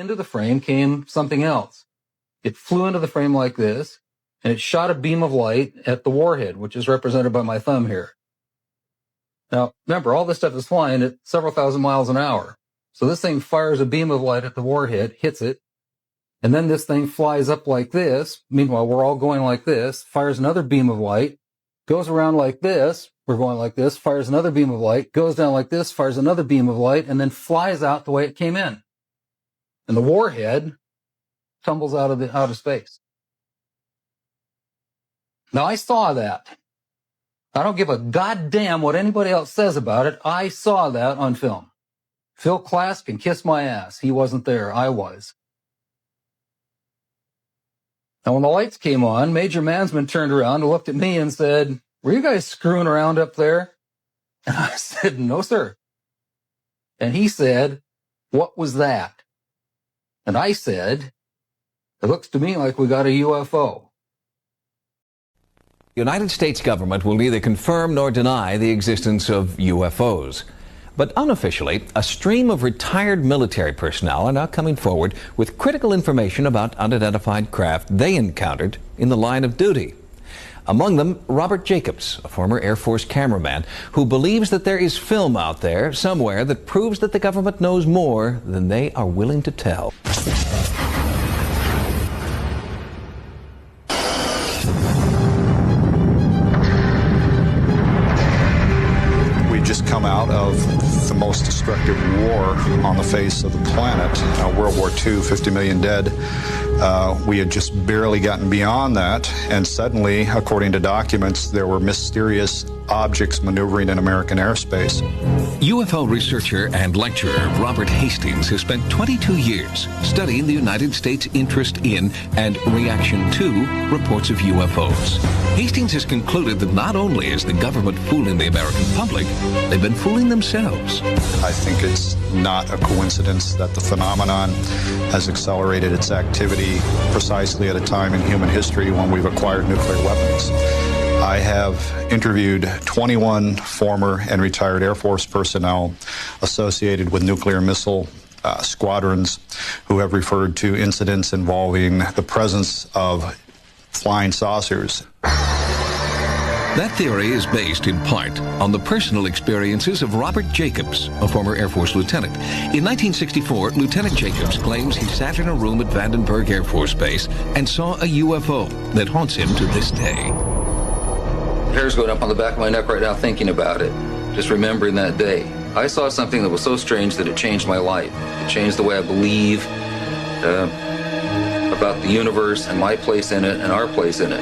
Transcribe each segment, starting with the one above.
into the frame came something else. It flew into the frame like this, and it shot a beam of light at the warhead, which is represented by my thumb here. Now, remember, all this stuff is flying at several thousand miles an hour. So this thing fires a beam of light at the warhead, hits it, and then this thing flies up like this. Meanwhile, we're all going like this, fires another beam of light, goes around like this, we're going like this, fires another beam of light, goes down like this, fires another beam of light, and then flies out the way it came in. And the warhead tumbles out of space. Now, I saw that. I don't give a goddamn what anybody else says about it. I saw that on film. Phil Klass can kiss my ass. He wasn't there. I was. Now, when the lights came on, Major Mansman turned around and looked at me and said, "Were you guys screwing around up there?" And I said, "No, sir." And he said, "What was that?" And I said, "It looks to me like we got a UFO." The United States government will neither confirm nor deny the existence of UFOs. But unofficially, a stream of retired military personnel are now coming forward with critical information about unidentified craft they encountered in the line of duty. Among them, Robert Jacobs, a former Air Force cameraman, who believes that there is film out there somewhere that proves that the government knows more than they are willing to tell. Just come out of the most destructive war on the face of the planet, World War II, 50 million dead. We had just barely gotten beyond that, and suddenly, according to documents, there were mysterious objects maneuvering in American airspace. UFO researcher and lecturer Robert Hastings has spent 22 years studying the United States' interest in and reaction to reports of UFOs. Hastings has concluded that not only is the government fooling the American public, they've been fooling themselves. I think it's not a coincidence that the phenomenon has accelerated its activity precisely at a time in human history when we've acquired nuclear weapons. I have interviewed 21 former and retired Air Force personnel associated with nuclear missile squadrons who have referred to incidents involving the presence of flying saucers. That theory is based in part on the personal experiences of Robert Jacobs, a former Air Force lieutenant. In 1964, Lieutenant Jacobs claims he sat in a room at Vandenberg Air Force Base and saw a UFO that haunts him to this day. Hair's going up on the back of my neck right now thinking about it, just remembering that day. I saw something that was so strange that it changed my life. It changed the way I believe about the universe and my place in it and our place in it.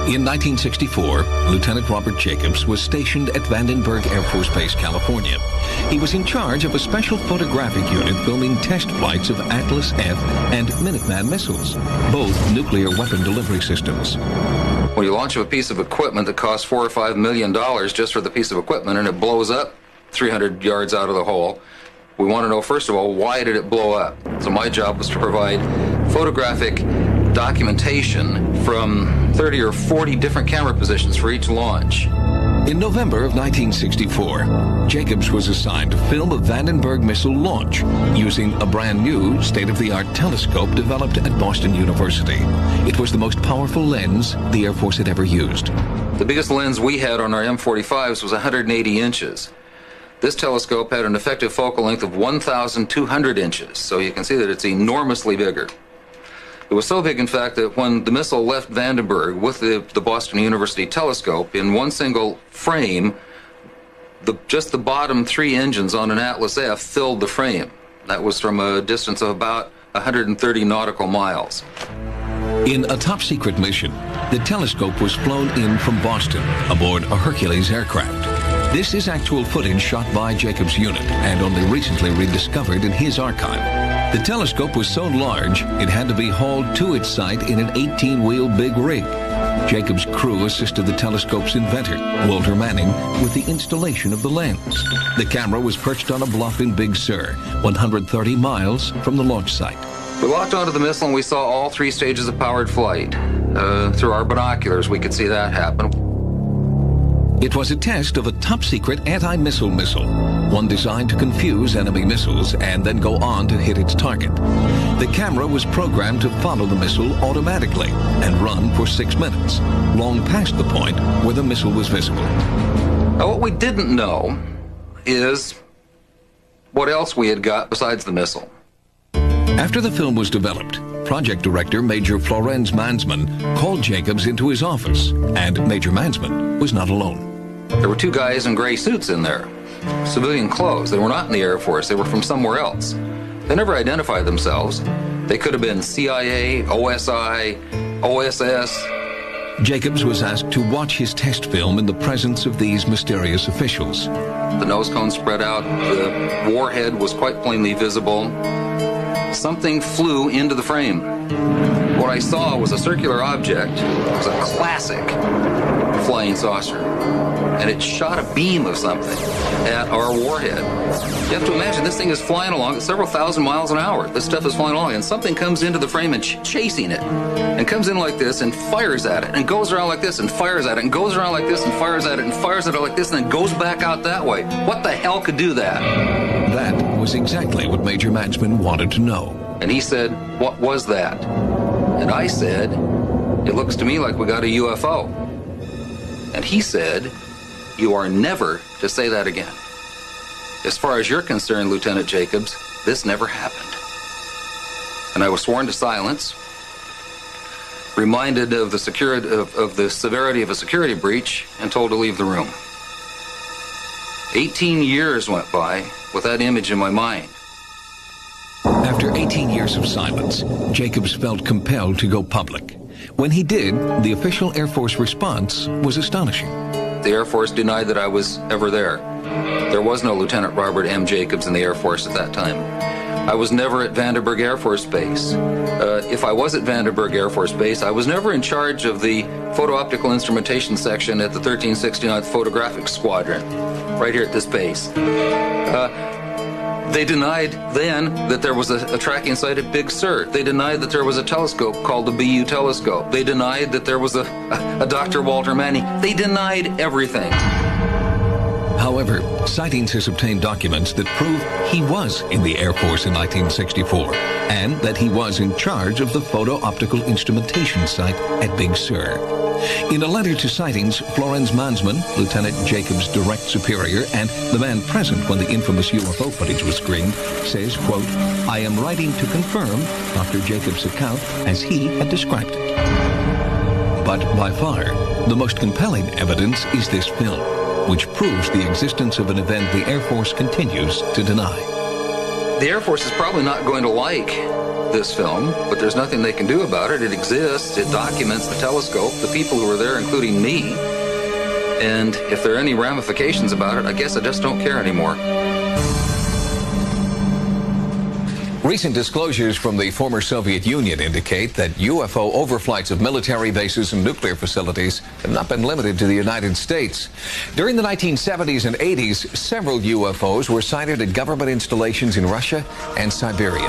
In 1964, Lieutenant Robert Jacobs was stationed at Vandenberg Air Force Base, California. He was in charge of a special photographic unit filming test flights of Atlas F and Minuteman missiles, both nuclear weapon delivery systems. When you launch a piece of equipment that costs $4 or $5 million just for the piece of equipment and it blows up 300 yards out of the hole, we want to know, first of all, why did it blow up? So my job was to provide photographic documentation from 30 or 40 different camera positions for each launch. In November of 1964, Jacobs was assigned to film a Vandenberg missile launch using a brand new state-of-the-art telescope developed at Boston University. It was the most powerful lens the Air Force had ever used. The biggest lens we had on our M45s was 180 inches. This telescope had an effective focal length of 1,200 inches, so you can see that it's enormously bigger. It was so big, in fact, that when the missile left Vandenberg with the Boston University telescope, in one single frame, just the bottom 3 engines on an Atlas F filled the frame. That was from a distance of about 130 nautical miles. In a top-secret mission, the telescope was flown in from Boston aboard a Hercules aircraft. This is actual footage shot by Jacobs' unit and only recently rediscovered in his archive. The telescope was so large, it had to be hauled to its site in an 18-wheel big rig. Jacobs' crew assisted the telescope's inventor, Walter Manning, with the installation of the lens. The camera was perched on a bluff in Big Sur, 130 miles from the launch site. We locked onto the missile and we saw all 3 stages of powered flight. Through our binoculars, we could see that happen. It was a test of a top-secret anti-missile missile, one designed to confuse enemy missiles and then go on to hit its target. The camera was programmed to follow the missile automatically and run for 6 minutes, long past the point where the missile was visible. Now, what we didn't know is what else we had got besides the missile. After the film was developed, project director Major Florenz Mansman called Jacobs into his office, and Major Mansman was not alone. There were 2 guys in gray suits in there, civilian clothes. They were not in the Air Force. They were from somewhere else. They never identified themselves. They could have been CIA, OSI, OSS. Jacobs was asked to watch his test film in the presence of these mysterious officials. The nose cone spread out. The warhead was quite plainly visible. Something flew into the frame. What I saw was a circular object. It was a classic flying saucer. And it shot a beam of something at our warhead. You have to imagine this thing is flying along at several thousand miles an hour. This stuff is flying along, and something comes into the frame and chasing it, and comes in like this and fires at it, and goes around like this and fires at it, and goes around like this and fires at it, and fires at it like this, and then goes back out that way. What the hell could do that? That was exactly what Major Mansman wanted to know. And he said, "What was that?" And I said, "It looks to me like we got a UFO." And he said, "You are never to say that again. As far as you're concerned, Lieutenant Jacobs, this never happened." And I was sworn to silence, reminded of the severity of a security breach, and told to leave the room. 18 years went by with that image in my mind. After 18 years of silence, Jacobs felt compelled to go public. When he did, the official Air Force response was astonishing. The Air Force denied that I was ever there. There was no Lieutenant Robert M. Jacobs in the Air Force at that time. I was never at Vandenberg Air Force Base. If I was at Vandenberg Air Force Base, I was never in charge of the photo-optical instrumentation section at the 1369th Photographic Squadron, right here at this base. They denied then that there was a tracking site at Big Sur. They denied that there was a telescope called the BU telescope. They denied that there was a Dr. Walter Manning. They denied everything. However, Sightings has obtained documents that prove he was in the Air Force in 1964 and that he was in charge of the photo-optical instrumentation site at Big Sur. In a letter to Sightings, Florenz Mansman, Lieutenant Jacobs' direct superior and the man present when the infamous UFO footage was screened, says, quote, "I am writing to confirm Dr. Jacobs' account as he had described it." But by far, the most compelling evidence is this film, which proves the existence of an event the Air Force continues to deny. The Air Force is probably not going to like this film, but there's nothing they can do about it. It exists. It documents the telescope, the people who were there, including me. And if there are any ramifications about it, I guess I just don't care anymore. Recent disclosures from the former Soviet Union indicate that UFO overflights of military bases and nuclear facilities have not been limited to the United States. During the 1970s and 80s, several UFOs were sighted at government installations in Russia and Siberia.